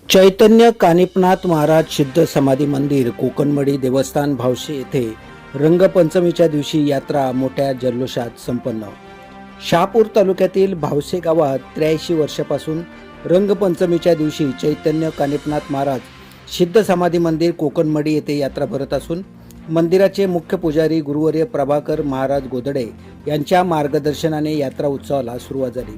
चैतन्य कानिपनाथ महाराज सिद्ध समाधी मंदिर कोकणमडी देवस्थान भावशे येथे रंगपंचमीच्या दिवशी यात्रा मोठ्या जल्लोषात संपन्न। शहापूर तालुक्यातील भावशे गावात 83 वर्षापासून रंगपंचमीच्या दिवशी चैतन्य कानिपनाथ महाराज सिद्ध समाधी मंदिर कोकणमडी येथे यात्रा भरत असून मंदिराचे मुख्य पुजारी गुरुवर्य प्रभाकर महाराज गोदडे यांच्या मार्गदर्शनाने यात्रा उत्सवाला सुरुवात झाली।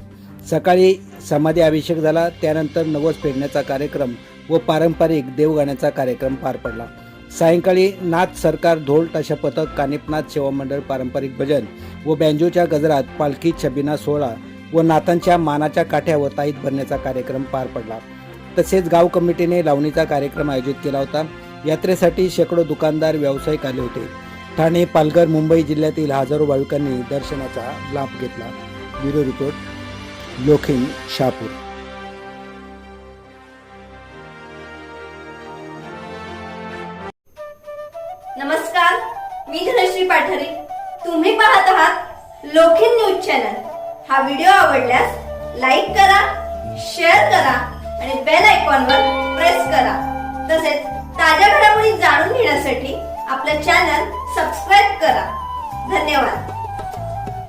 सकाळी समाधी अभिषेक झाला, त्यानंतर नवस फेडण्याचा कार्यक्रम व पारंपरिक देवगाण्याचा कार्यक्रम पार पडला। सायंकाळी नाथ सरकार ढोल ताशा पथक कानिपनाथ सेवा मंडळ पारंपरिक भजन व बँजोच्या गजरात पालखी छबिना सोहळा व नाथांच्या मानाच्या काठ्या व ताईत भरण्याचा कार्यक्रम पार पडला। तसेच गाव कमिटीने लावणीचा कार्यक्रम आयोजित केला होता। यात्रेसाठी शेकडो दुकानदार व्यावसायिक आले होते। ठाणे, पालघर, मुंबई जिल्ह्यातील हजारो भाविकांनी दर्शनाचा लाभ घेतला। Bureau report, Lokhind, Shahapur. नमस्कार, मी धनश्री पाठारे। तुम्ही पाहत आहात लोखिंड न्यूज चॅनल। हा व्हिडिओ आवडल्यास लाईक करा, शेअर करा आणि बेल आयकॉनवर प्रेस करा। तसेच ताज्या घडामोडी जाणून घेण्यासाठी आपले चॅनल सबस्क्राइब करा। धन्यवाद।